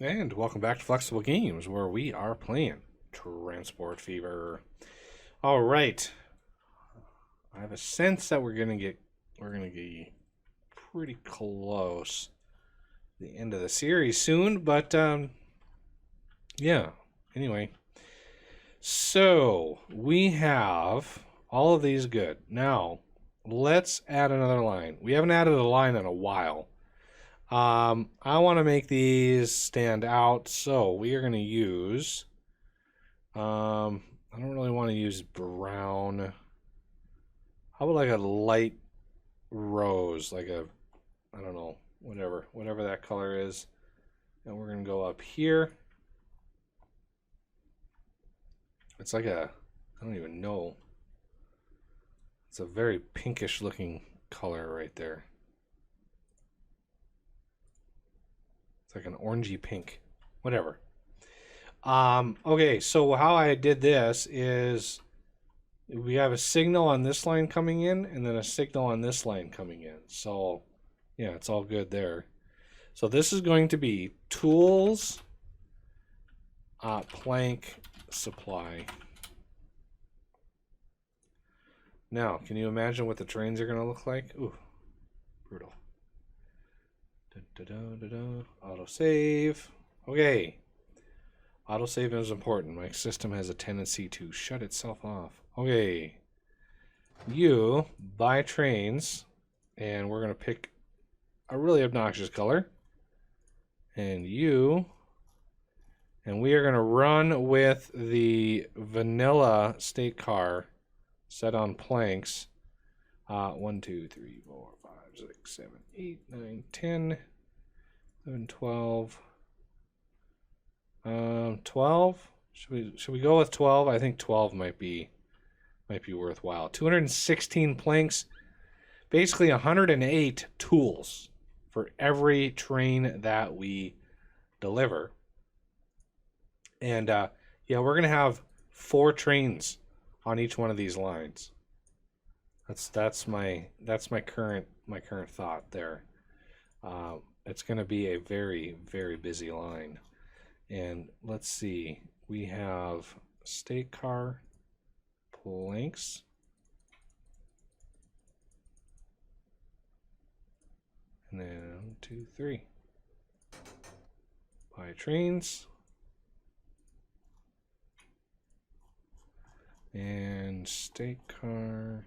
And welcome back to Flexible Games, where we are playing Transport Fever. All right, I have a sense that we're gonna get pretty close to the end of the series soon, but yeah. Anyway, so we have all of these good. Now let's add another line. We haven't added a line in a while. I want to make these stand out, so we are going to use, I don't really want to use brown. How about like a light rose, like a, I don't know, whatever that color is. And we're going to go up here. It's like a, I don't even know. It's a very pinkish looking color right there. It's like an orangey pink, whatever. Okay, so how I did this is we have a signal on this line coming in and then a signal on this line coming in. So yeah, it's all good there. So this is going to be tools, plank, supply. Now, can you imagine what the trains are going to look like? Ooh, brutal. Autosave. Okay. Autosave is important. My system has a tendency to shut itself off. Okay. You buy trains, and we're going to pick a really obnoxious color. And you, and we are going to run with the vanilla state car set on planks. 1, 2, 3, 4, 5, 6, 7, 8, 9, 10, 11, 12. 12? Should we go with 12? I think 12 might be worthwhile. 216 planks, basically 108 tools for every train that we deliver. And yeah, we're gonna have 4 trains on each one of these lines. That's my current thought there. It's going to be a very, very busy line. And let's see, we have state car, planks, and then 1, 2, 3. Buy trains. And state car.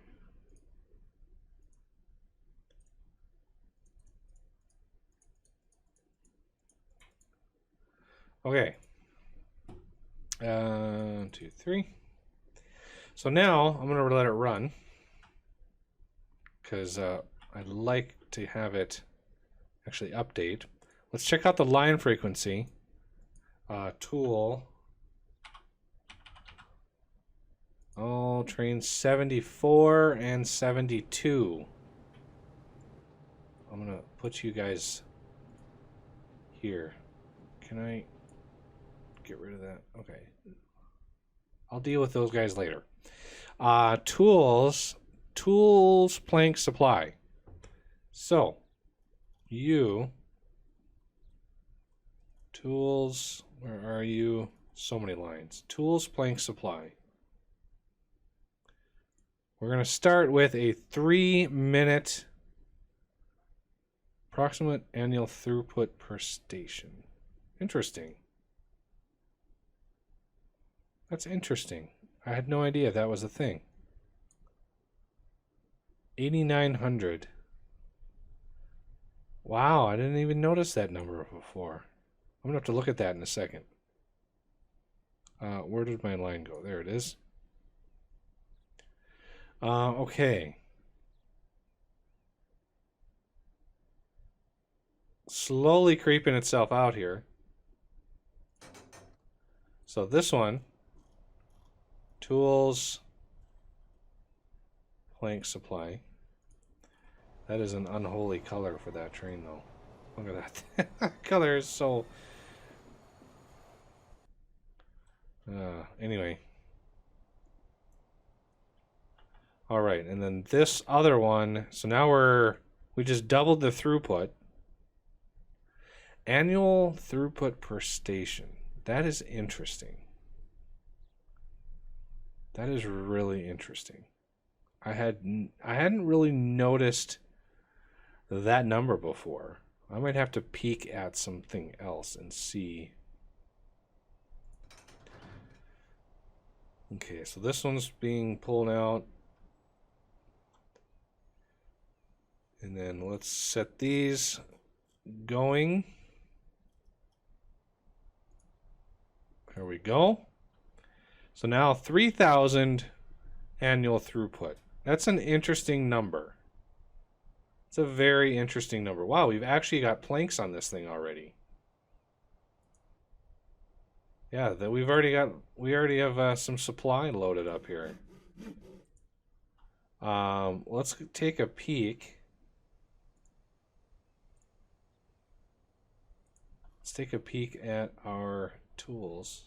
Okay. 1, 2, 3. So now I'm going to let it run because I'd like to have it actually update. Let's check out the line frequency. Tool. Oh, trains 74 and 72. I'm going to put you guys here. Can I get rid of that? Okay. I'll deal with those guys later. Tools, plank, supply. So, you, tools, where are you? So many lines. Tools, plank, supply. We're going to start with a 3-minute approximate annual throughput per station. Interesting. That's interesting. I had no idea that was a thing. 8,900. Wow, I didn't even notice that number before. I'm going to have to look at that in a second. Where did my line go? There it is. Okay. Slowly creeping itself out here. So this one, tools, plank, supply. That is an unholy color for that train, though. Look at that. That color is so... anyway. All right, and then this other one. So now we just doubled the throughput. Annual throughput per station. That is interesting. That is really interesting. I hadn't really noticed that number before. I might have to peek at something else and see. Okay, so this one's being pulled out. And then let's set these going. There we go. So now 3,000 annual throughput. That's an interesting number. It's a very interesting number. Wow, we've actually got planks on this thing already. Yeah, that we already have some supply loaded up here. Let's take a peek. Let's take a peek at our tools.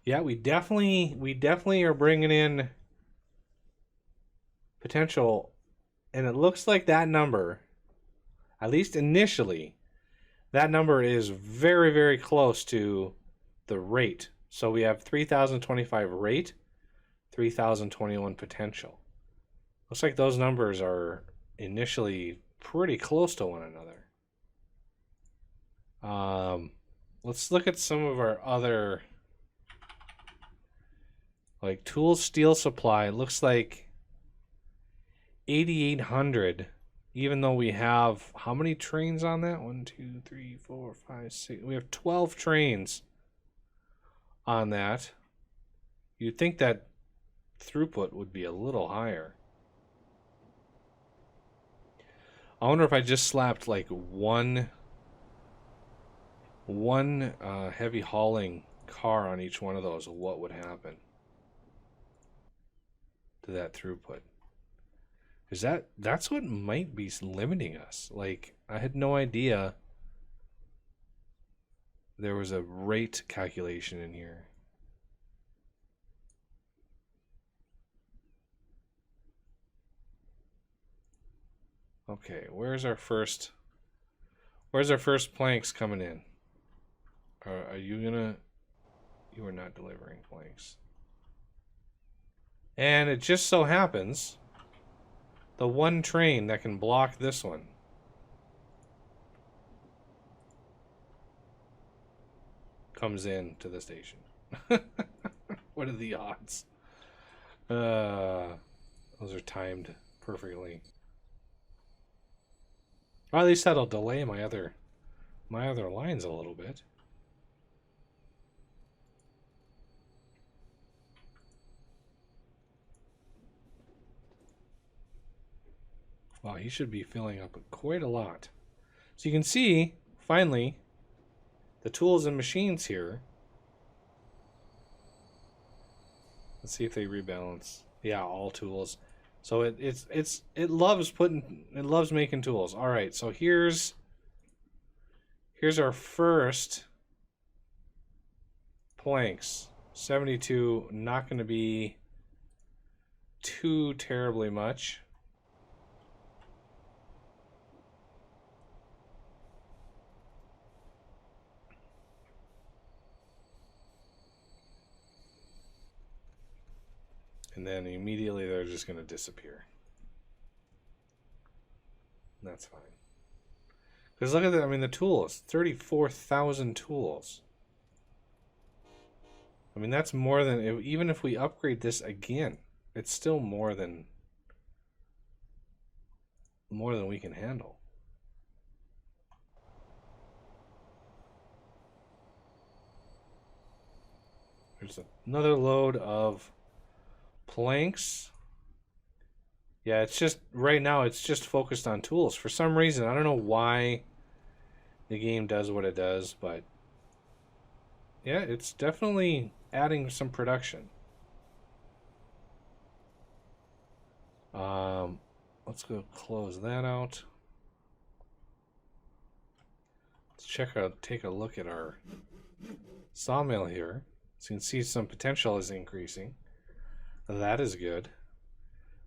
Yeah, we definitely are bringing in potential, and it looks like that number, at least initially, that number is very, very close to the rate. So we have 3,025 rate, 3,021 potential. Looks like those numbers are initially pretty close to one another. Let's look at some of our other, like tool steel supply. It looks like 8,800, even though we have how many trains on that? 1, 2, 3, 4, 5, 6. We have 12 trains on that. You'd think that throughput would be a little higher. I wonder if I just slapped like one heavy hauling car on each one of those, what would happen to that throughput? Is that's what might be limiting us. Like, I had no idea there was a rate calculation in here. Okay, where's our first planks coming in? Are you gonna? You are not delivering planks. And it just so happens the one train that can block this one comes in to the station. What are the odds? Those are timed perfectly. Or at least that'll delay my other lines a little bit. Wow, he should be filling up quite a lot. So you can see, finally, the tools and machines here. Let's see if they rebalance. Yeah, all tools. So it loves making tools. All right, so here's our first planks. 72, not going to be too terribly much. And then immediately they're just going to disappear. And that's fine. Because look at that. I mean, the tools. 34,000 tools. I mean, that's more than... Even if we upgrade this again, it's still more than we can handle. There's another load of planks. Yeah, it's just right now it's just focused on tools for some reason. I don't know why the game does what it does, but yeah, it's definitely adding some production. Let's go close that out. Let's take a look at our sawmill here. So you can see some potential is increasing. That is good.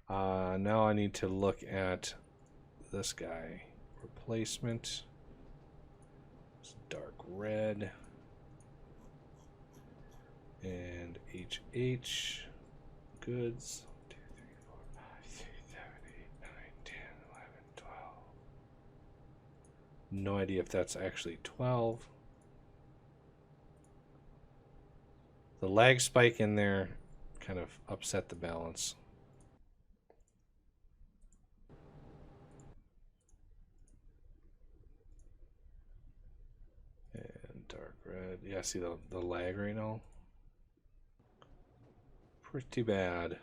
Now I need to look at this guy. replacement. It's dark red. And HH goods. 1, 2, 3, 4, 5, 6, 7, 8, 9, 10, 11, 12. No idea if that's actually 12. The lag spike in there kind of upset the balance. And dark red. Yeah, see the lag right now? Pretty bad.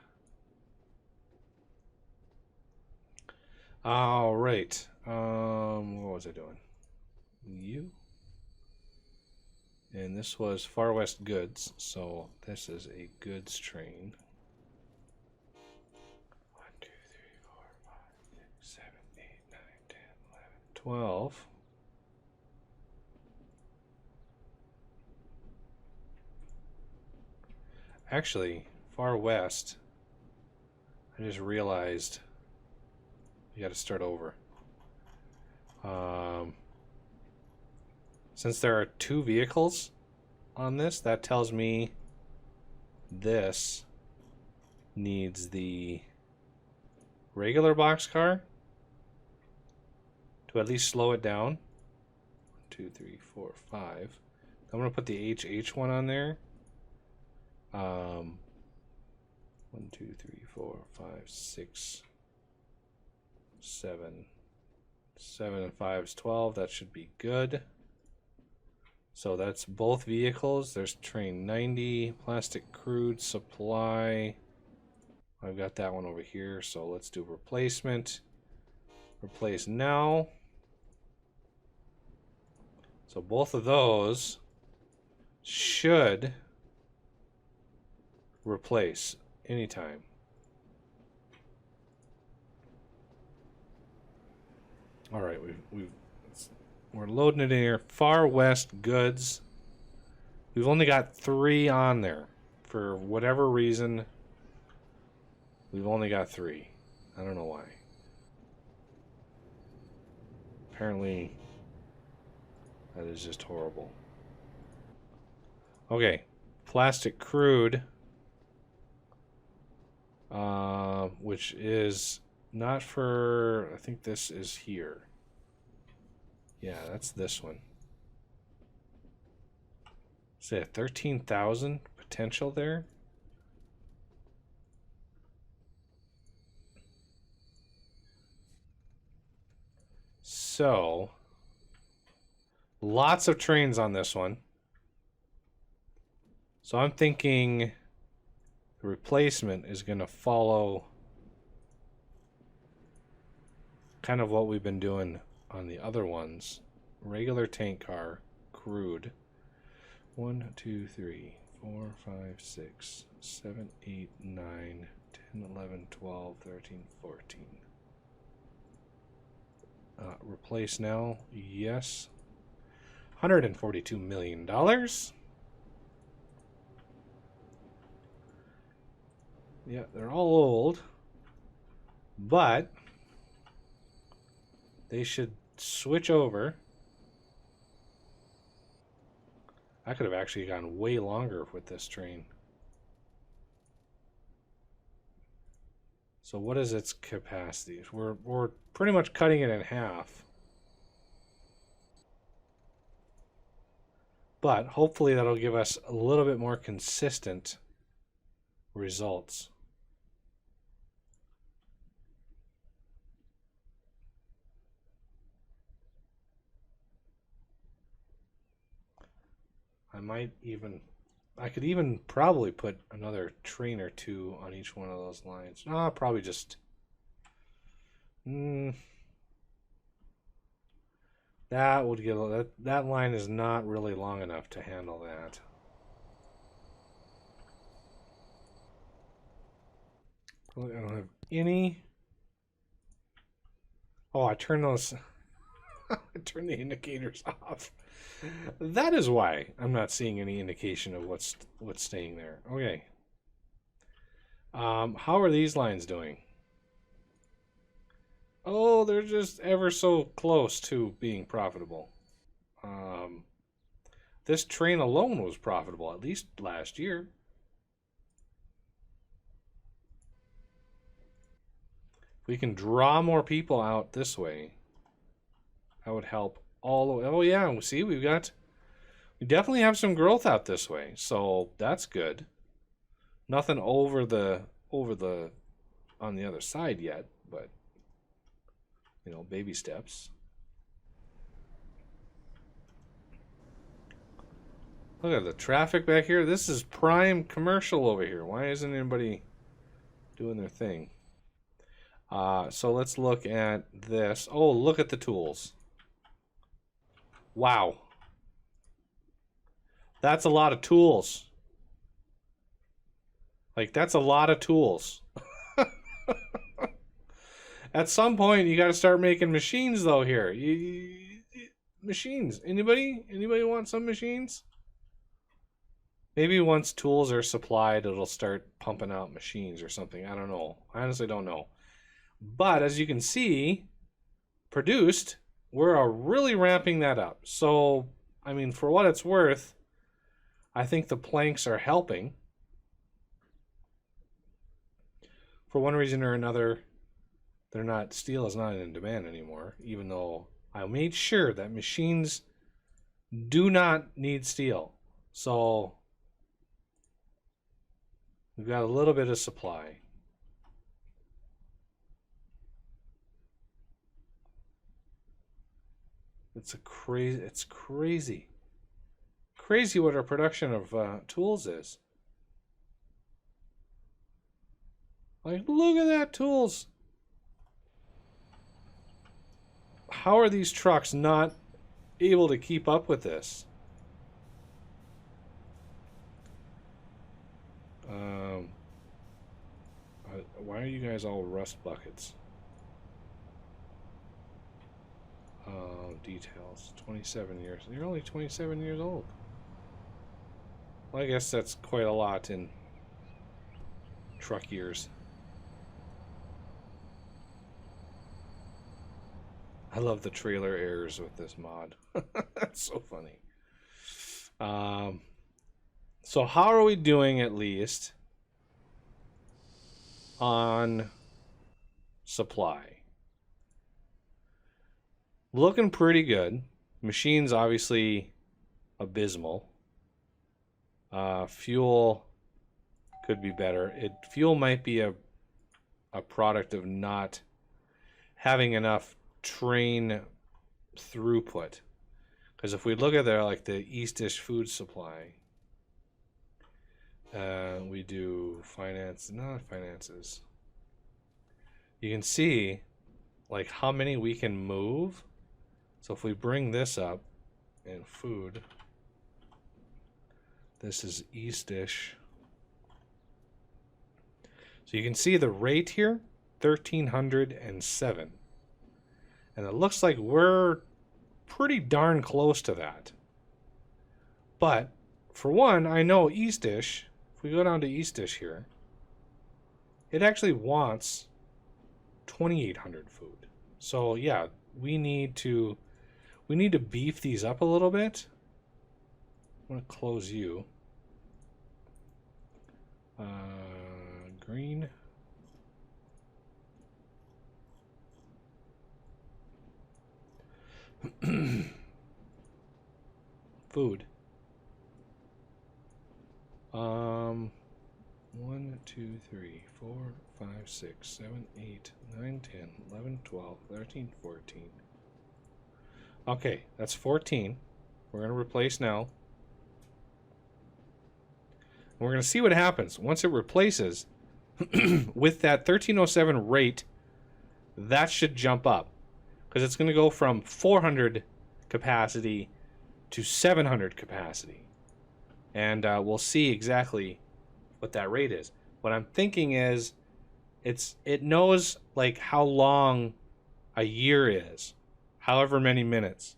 All right. What was I doing? You. And this was Far West Goods, so this is a goods train. 1, 2, 3, 4, 5, 6, 7, 8, 9, 10, 11, 12. Actually, Far West, I just realized you got to start over. Since there are 2 vehicles on this, that tells me this needs the regular boxcar to at least slow it down. 1, 2, 3, 4, 5. I'm going to put the HH one on there. 1, 2, 3, 4, 5, 6, 7. 7 and 5 is 12. That should be good. So that's both vehicles. There's train 90, plastic crude supply. I've got that one over here. So let's do replacement. Replace now. So both of those should replace anytime. All right, we're loading it in here. Far West Goods. We've only got 3 on there. For whatever reason, we've only got 3. I don't know why. Apparently, that is just horrible. Okay, plastic crude. Which is not for, I think this is here. Yeah, that's this one. Say 13,000 potential there. So, lots of trains on this one. So I'm thinking the replacement is going to follow kind of what we've been doing on the other ones. Regular tank car, crude. 1, 2, 3, 4, 5, 6, 7, 8, 9, 10, 11, 12, 13, 14. Replace now, yes. $142 million. Yeah, they're all old, but they should switch over. I could have actually gone way longer with this train. So what is its capacity? We're pretty much cutting it in half. But hopefully that'll give us a little bit more consistent results. I could even probably put another train or 2 on each one of those lines. No, probably just... that would get... That line is not really long enough to handle that. I don't have any... Oh, I turned those... I turned the indicators off. That is why I'm not seeing any indication of what's staying there. Okay. How are these lines doing? Oh, they're just ever so close to being profitable. This train alone was profitable, at least last year. If we can draw more people out this way, that would help all the way. Oh yeah, see, we definitely have some growth out this way, so that's good. Nothing over the on the other side yet, but you know, baby steps. Look at the traffic back here. This is prime commercial over here. Why isn't anybody doing their thing? So let's look at this. Oh, look at the tools. Wow. That's a lot of tools. Like, that's a lot of tools. At some point, you got to start making machines, though, here. Machines. Anybody want some machines? Maybe once tools are supplied, it'll start pumping out machines or something. I don't know. I honestly don't know. But as you can see, produced, we're really ramping that up. So, I mean, for what it's worth, I think the planks are helping. For one reason or another, steel is not in demand anymore, even though I made sure that machines do not need steel. So we've got a little bit of supply. It's crazy what our production of tools is. Like, look at that, tools. How are these trucks not able to keep up with this? Why are you guys all rust buckets? Details. 27 years. You're only 27 years old. Well, I guess that's quite a lot in truck years. I love the trailer errors with this mod. That's so funny. So how are we doing, at least, on supply? Looking pretty good. Machines obviously abysmal. Fuel could be better. Fuel might be a product of not having enough train throughput. Because if we look at there, like the Eastish food supply, we do finances. You can see like how many we can move. So if we bring this up in food, this is Eastish. So you can see the rate here, 1,307. And it looks like we're pretty darn close to that. But for one, I know Eastish, if we go down to Eastish here, it actually wants 2,800 food. So yeah, we need to beef these up a little bit. I'm going to close you. Green. Food. 1, 2, 3, 4, 5, 6, 7, 8, 9, 10, 11, 12, 13, 14. Okay, that's 14. We're going to replace now. We're going to see what happens once it replaces. With that 1307 rate, that should jump up, because it's going to go from 400 capacity to 700 capacity, and we'll see exactly what that rate is. What I'm thinking is it knows like how long a year is, however many minutes,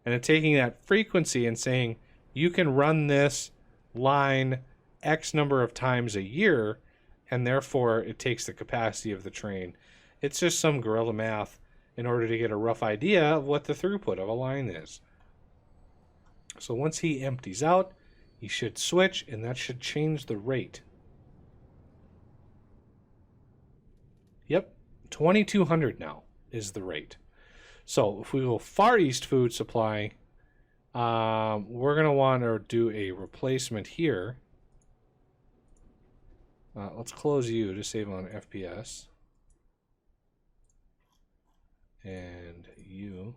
and it's taking that frequency and saying you can run this line X number of times a year, and therefore it takes the capacity of the train. It's just some guerrilla math. in order to get a rough idea of what the throughput of a line is. So once he empties out, he should switch, and that should change the rate. Yep, 2,200 now is the rate. So if we go Far East food supply, we're going to want to do a replacement here. Let's close you to save on FPS. And you.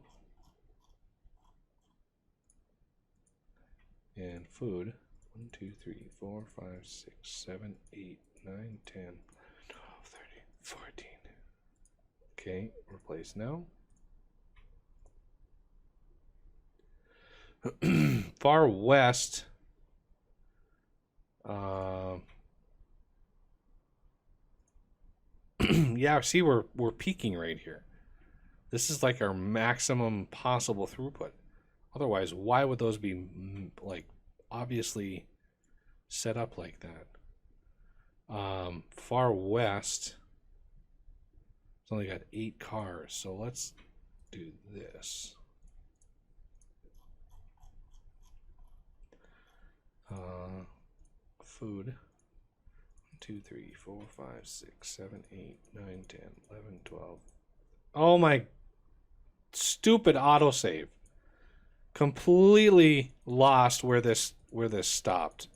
And food. 1, 2, 3, 4, 5, 6, 7, 8, 9, 10, 12, 13, 14. Okay, replace now. Far West. Yeah, see, we're peaking right here. This is like our maximum possible throughput. Otherwise, why would those be like obviously set up like that? Far West, it's only got 8 cars, so let's do this. Food. 1, 2, 3, 4, 5, 6, 7, 8, 9, 10, 11, 12. Oh my stupid autosave. Completely lost where this stopped.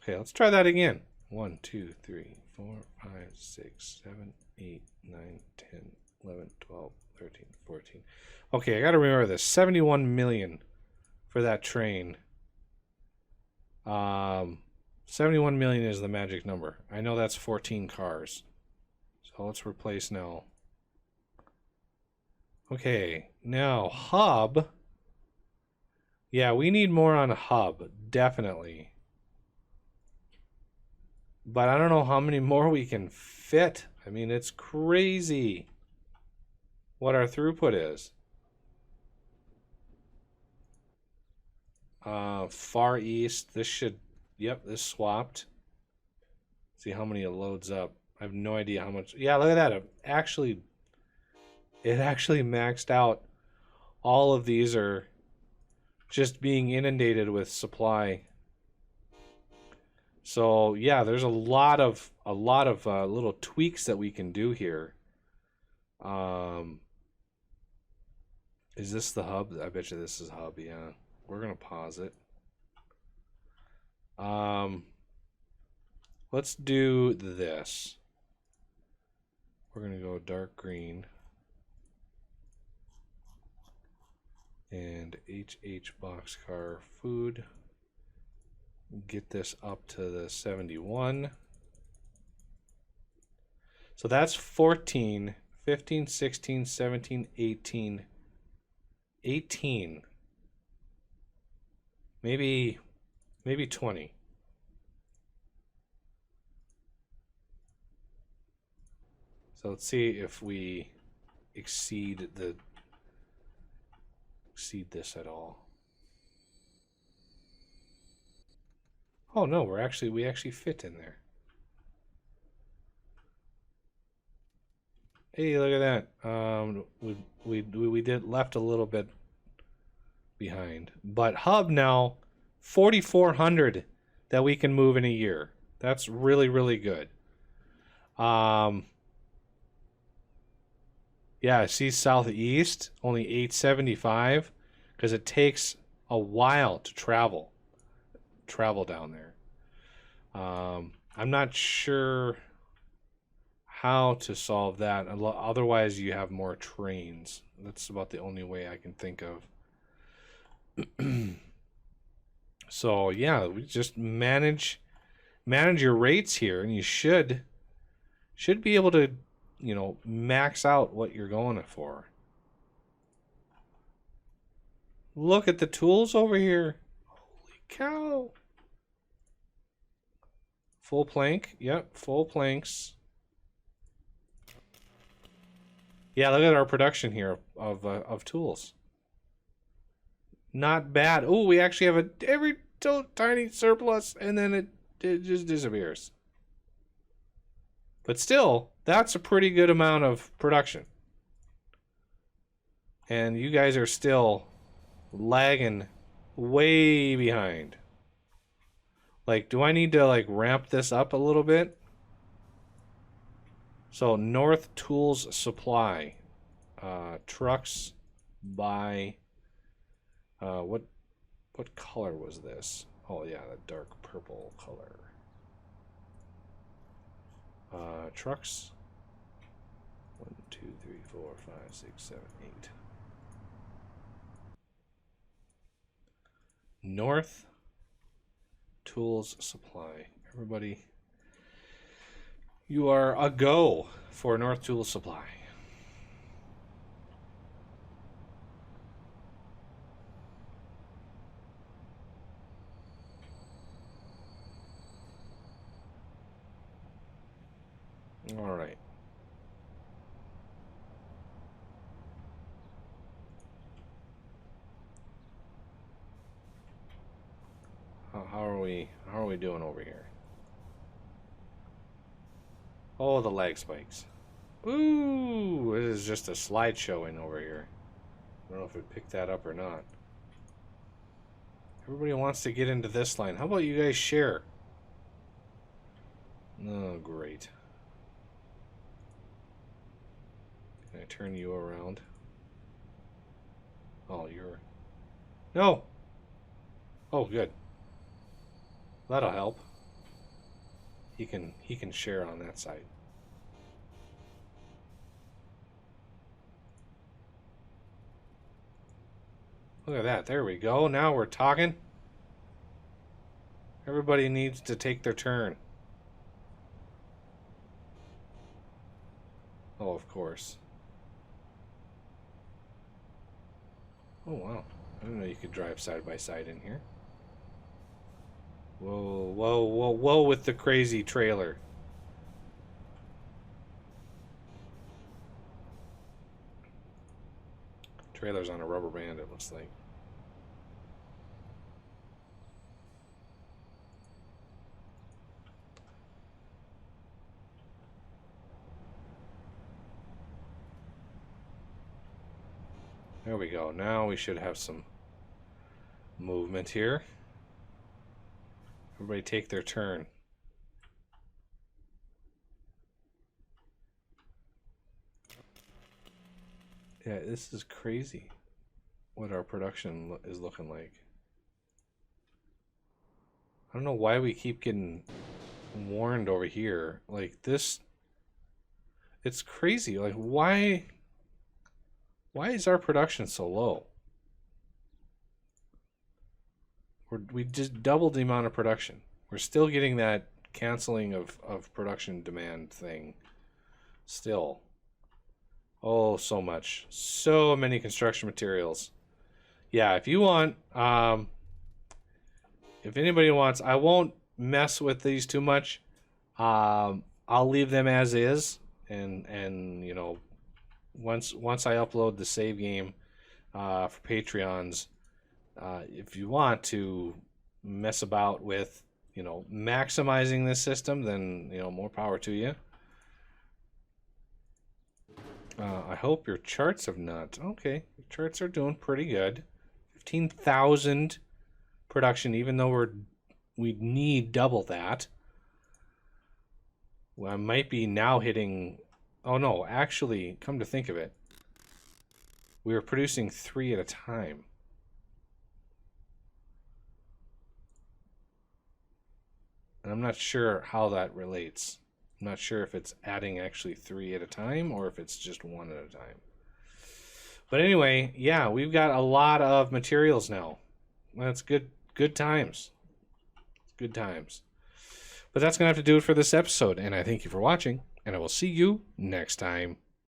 Okay, let's try that again. 1, 2, 3, 4, 5, 6, 7, 8, 9, 10, 11, 12, 13, 14. Okay, I gotta remember this. 71 million for that train. 71 million is the magic number. I know that's 14 cars. So let's replace now. Okay, now hub. Yeah, we need more on hub, definitely. But I don't know how many more we can fit. I mean, it's crazy what our throughput is. Far East, this should, yep, this swapped. See how many it loads up. I have no idea how much. Yeah, look at that. It actually maxed out. All of these are just being inundated with supply. So yeah, there's a lot of little tweaks that we can do here. Is this the hub? I bet you this is hub. Yeah, we're gonna pause it. Let's do this. We're gonna go dark green. And HH boxcar food. Get this up to the 71. So that's 14, 15, 16, 17, 18. 18. Maybe 20. So let's see if we exceed this at all. Oh no, we actually fit in there. Hey, look at that. We did left a little bit behind, but hub now 4,400 that we can move in a year. That's really, really good. Yeah, see southeast only 875 because it takes a while to travel down there. I'm not sure how to solve that. Otherwise, you have more trains. That's about the only way I can think of. So yeah, we just manage your rates here, and you should be able to, you know, max out what you're going for. Look at the tools over here. Holy cow. Full plank. Yep, full planks. Yeah, look at our production here of tools. Not bad. Oh, we actually have every tiny surplus, and then it just disappears. But still, That's a pretty good amount of production. And you guys are still lagging way behind. Like, do I need to, like, ramp this up a little bit? So, North Tools Supply. Trucks by... what color was this? Oh, yeah, the dark purple color. Trucks. 1, 2, 3, 4, 5, 6, 7, 8. North Tools Supply. Everybody, you are a go for North Tools Supply. All right. How are we doing over here? Oh, the lag spikes. Ooh, it is just a slideshow in over here. I don't know if it picked that up or not. Everybody wants to get into this line. How about you guys share? Oh, great. Can I turn you around? Oh, you're... No! Oh, good. That'll help. He can share on that side. Look at that. There we go. Now we're talking. Everybody needs to take their turn. Oh, of course. Oh, wow. I didn't know you could drive side by side in here. Whoa, whoa, whoa, whoa with the crazy trailer. Trailer's on a rubber band, it looks like. There we go. Now we should have some movement here. Everybody take their turn. Yeah, this is crazy what our production is looking like. I don't know why we keep getting warned over here. Like this, it's crazy. Like why is our production so low? We just doubled the amount of production. We're still getting that canceling of production demand thing. Still. Oh, so much. So many construction materials. Yeah, if you want, if anybody wants, I won't mess with these too much. I'll leave them as is, and you know, once I upload the save game for Patreons, if you want to mess about with, you know, maximizing this system, then, you know, more power to you. I hope your charts have not. Okay, your charts are doing pretty good. 15,000 production, even though we need double that. Well, I might be now hitting... Oh no, actually, come to think of it, we were producing 3 at a time. And I'm not sure how that relates. I'm not sure if it's adding actually 3 at a time or if it's just 1 at a time. But anyway, yeah, we've got a lot of materials now. That's good times. Good times. But that's going to have to do it for this episode. And I thank you for watching. And I will see you next time.